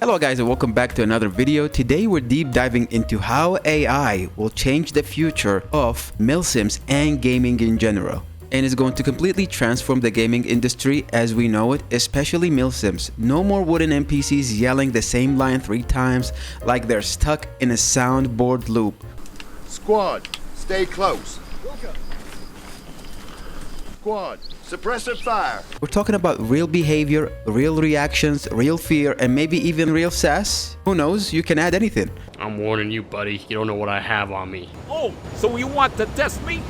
Hello guys and welcome back to another video. Today we're deep diving into how AI will change the future of milsims and gaming in general. And is going to completely transform the gaming industry as we know it, especially milsims. No more wooden NPCs yelling the same line 3 times like they're stuck in a soundboard loop. Squad, stay close. Squad, suppressive fire. We're talking about real behavior, real reactions, real fear, and maybe even real sass. Who knows? You can add anything. I'm warning you, buddy. You don't know what I have on me. Oh, so you want to test me?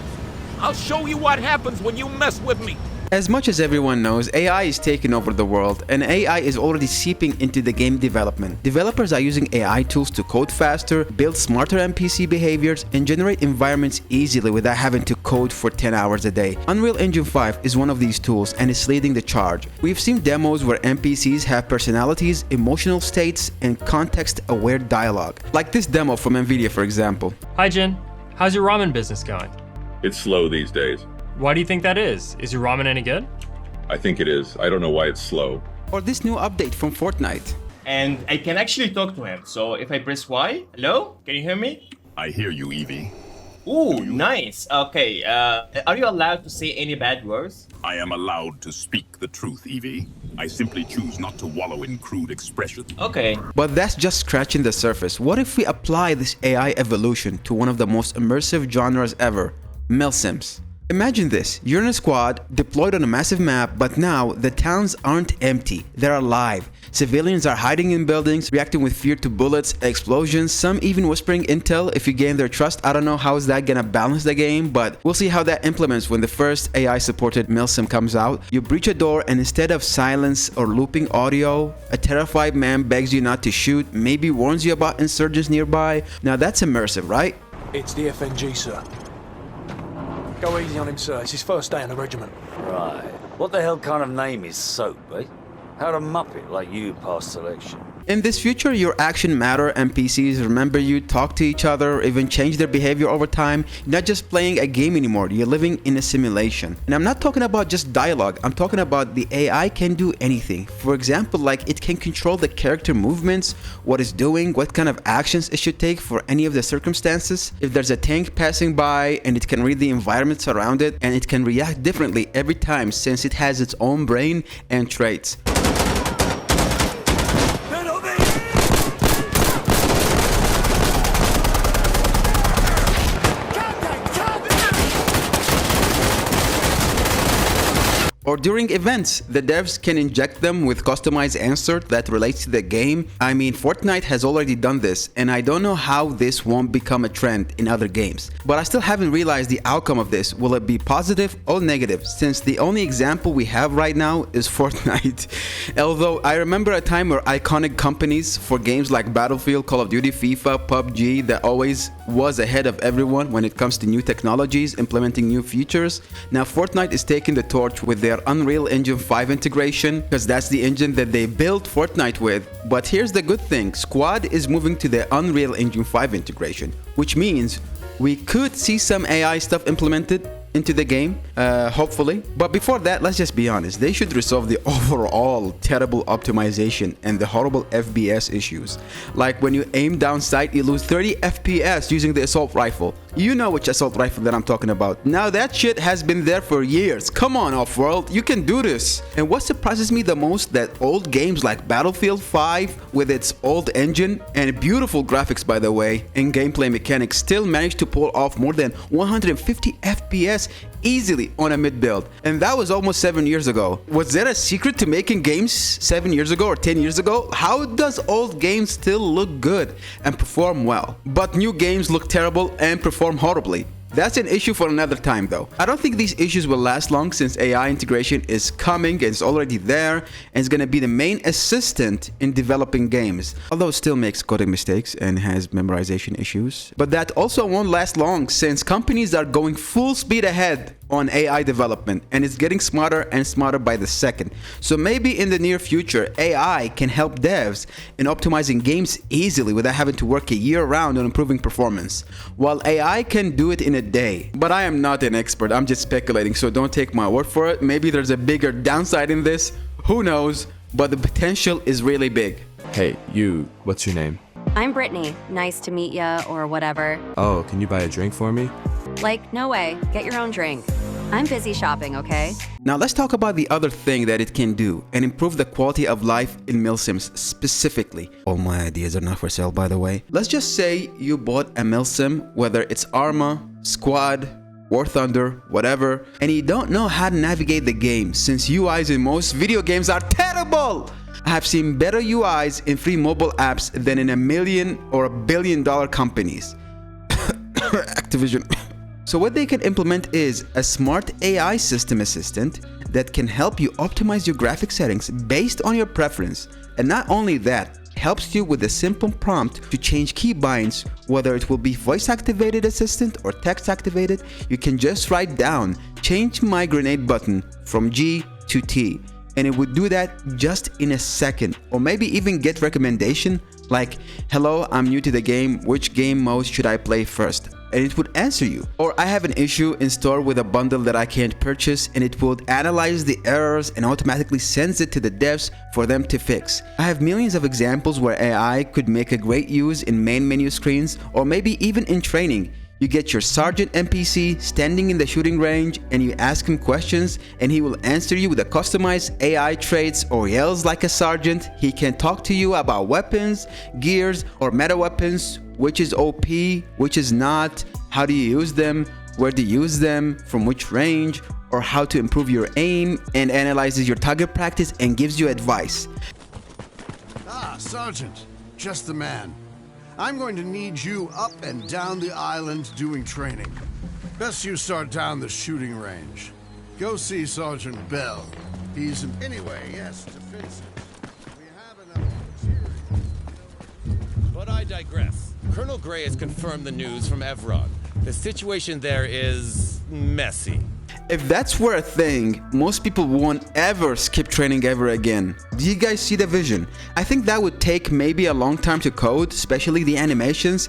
I'll show you what happens when you mess with me. As much as everyone knows, AI is taking over the world, and AI is already seeping into the game development. Developers are using AI tools to code faster, build smarter NPC behaviors, and generate environments easily without having to code for 10 hours a day. Unreal Engine 5 is one of these tools and is leading the charge. We've seen demos where NPCs have personalities, emotional states, and context-aware dialogue. Like this demo from Nvidia, for example. Hi Jin, how's your ramen business going? It's slow these days. Why do you think that is? Is your ramen any good? I think it is. I don't know why it's slow. Or this new update from Fortnite. And I can actually talk to him. So if I press Y, hello? Can you hear me? I hear you, Evie. Ooh, nice. Okay, are you allowed to say any bad words? I am allowed to speak the truth, Evie. I simply choose not to wallow in crude expressions. Okay. But that's just scratching the surface. What if we apply this AI evolution to one of the most immersive genres ever, milsims? Imagine this, you're in a squad, deployed on a massive map, but now the towns aren't empty, they're alive. Civilians are hiding in buildings, reacting with fear to bullets, explosions, some even whispering intel if you gain their trust. I don't know how is that gonna balance the game, but we'll see how that implements when the first AI-supported milsim comes out. You breach a door and instead of silence or looping audio, a terrified man begs you not to shoot, maybe warns you about insurgents nearby. Now that's immersive, right? It's the FNG, sir. Go easy on him, sir. It's his first day in the regiment. Right. What the hell kind of name is Soap, eh? How'd a muppet like you pass selection? In this future, your action matter, NPCs remember you, talk to each other, even change their behavior over time. You're not just playing a game anymore, you're living in a simulation. And I'm not talking about just dialogue, I'm talking about the AI can do anything. For example, like it can control the character movements, what it's doing, what kind of actions it should take for any of the circumstances. If there's a tank passing by and it can read the environments around it and it can react differently every time since it has its own brain and traits. Or during events, the devs can inject them with customized answer that relates to the game. I mean, Fortnite has already done this, and I don't know how this won't become a trend in other games. But I still haven't realized the outcome of this. Will it be positive or negative? Since the only example we have right now is Fortnite. Although I remember a time where iconic companies for games like Battlefield, Call of Duty, FIFA, PUBG that always was ahead of everyone when it comes to new technologies, implementing new features. Now Fortnite is taking the torch with their Unreal Engine 5 integration because that's the engine that they built Fortnite with. But here's the good thing, Squad is moving to the Unreal Engine 5 integration, which means we could see some AI stuff implemented into the game, hopefully. But before that, let's just be honest, they should resolve the overall terrible optimization and the horrible FPS issues. Like when you aim down sight, you lose 30 FPS using the assault rifle. You know which assault rifle that I'm talking about. Now that shit has been there for years. Come on, Off-World, you can do this. And what surprises me the most, that old games like Battlefield 5 with its old engine and beautiful graphics by the way, and gameplay mechanics still managed to pull off more than 150 FPS easily on a mid build. And that was almost 7 years ago. Was there a secret to making games 7 years ago or 10 years ago? How does old games still look good and perform well, but new games look terrible and perform horribly? That's an issue for another time though. I don't think these issues will last long since AI integration is coming and it's already there and it's gonna be the main assistant in developing games. Although it still makes coding mistakes and has memorization issues. But that also won't last long since companies are going full speed ahead on AI development and it's getting smarter and smarter by the second. So maybe in the near future, AI can help devs in optimizing games easily without having to work a year round on improving performance. While AI can do it in a day. But I am not an expert, I'm just speculating, so don't take my word for it. Maybe there's a bigger downside in this, who knows, but the potential is really big. Hey, you, what's your name? I'm Brittany. Nice to meet ya, or whatever. Oh, can you buy a drink for me? Like, no way. Get your own drink. I'm busy shopping, okay? Now let's talk about the other thing that it can do and improve the quality of life in Milsims specifically. All my ideas are not for sale, by the way. Let's just say you bought a Milsim, whether it's Arma, Squad, War Thunder, whatever, and you don't know how to navigate the game since UIs in most video games are terrible. I have seen better UIs in free mobile apps than in $1 million or $1 billion companies. Activision. So what they can implement is a smart AI system assistant that can help you optimize your graphic settings based on your preference. And not only that, helps you with a simple prompt to change keybinds, whether it will be voice activated assistant or text activated. You can just write down, change my grenade button from G to T, and it would do that just in a second, or maybe even get recommendation like, hello, I'm new to the game, which game mode should I play first? And it would answer you. Or I have an issue in store with a bundle that I can't purchase, and it would analyze the errors and automatically sends it to the devs for them to fix. I have millions of examples where AI could make a great use in main menu screens, or maybe even in training. You get your sergeant NPC standing in the shooting range and you ask him questions and he will answer you with a customized AI traits or yells like a sergeant. He can talk to you about weapons, gears, or meta weapons, which is OP, which is not, how do you use them, where to use them, from which range, or how to improve your aim, and analyzes your target practice and gives you advice. Ah, Sergeant, just the man. I'm going to need you up and down the island doing training. Best you start down the shooting range. Go see Sergeant Bell. He's anyway, yes, defensive. We have enough material. But I digress. Colonel Gray has confirmed the news from Evrod. The situation there is messy. If that's were a thing, most people won't ever skip training ever again. Do you guys see the vision? I think that would take maybe a long time to code, especially the animations.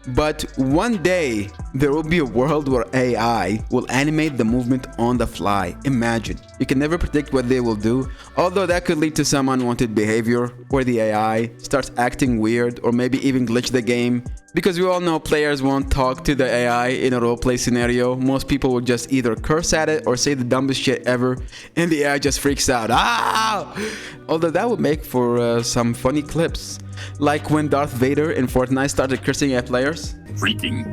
But one day, there will be a world where AI will animate the movement on the fly. Imagine. You can never predict what they will do, although that could lead to some unwanted behavior where the AI starts acting weird or maybe even glitch the game. Because we all know players won't talk to the AI in a roleplay scenario. Most people will just either curse at it or say the dumbest shit ever, and the AI just freaks out. Ah! Although that would make for some funny clips. Like when Darth Vader in Fortnite started cursing at players. Freaking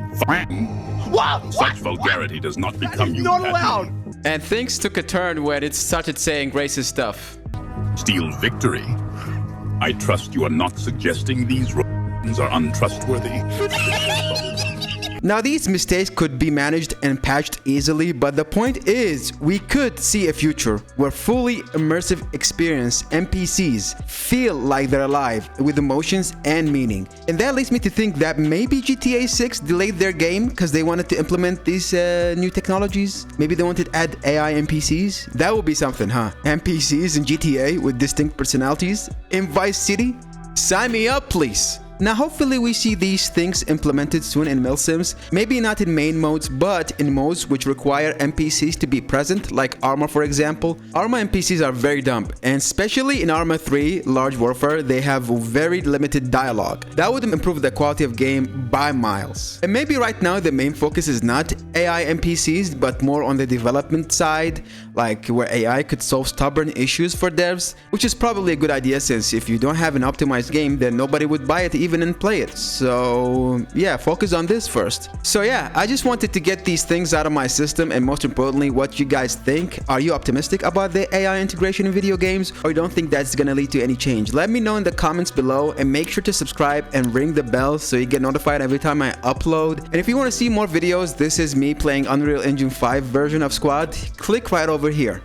What? Such vulgarity does not become you. Not allowed! And things took a turn when it started saying racist stuff. Steal victory. I trust you are not suggesting these are untrustworthy. Now these mistakes could be managed and patched easily, but the point is we could see a future where fully immersive experience NPCs feel like they're alive with emotions and meaning. And that leads me to think that maybe GTA 6 delayed their game because they wanted to implement these new technologies. Maybe they wanted to add AI NPCs. That would be something, huh? NPCs in GTA with distinct personalities in Vice City? Sign me up, please. Now hopefully we see these things implemented soon in Milsims, maybe not in main modes, but in modes which require NPCs to be present, like Arma for example. Arma NPCs are very dumb, and especially in Arma 3 Large Warfare, they have very limited dialogue. That would improve the quality of game by miles. And maybe right now the main focus is not AI NPCs, but more on the development side, like where AI could solve stubborn issues for devs, which is probably a good idea since if you don't have an optimized game, then nobody would buy it even and play it. So yeah, focus on this first. So yeah, I just wanted to get these things out of my system, and most importantly, what you guys think. Are you optimistic about the AI integration in video games, or you don't think that's gonna lead to any change? Let me know in the comments below, and make sure to subscribe and ring the bell so you get notified every time I upload. And if you want to see more videos, this is me playing Unreal Engine 5 version of Squad. Click right over here.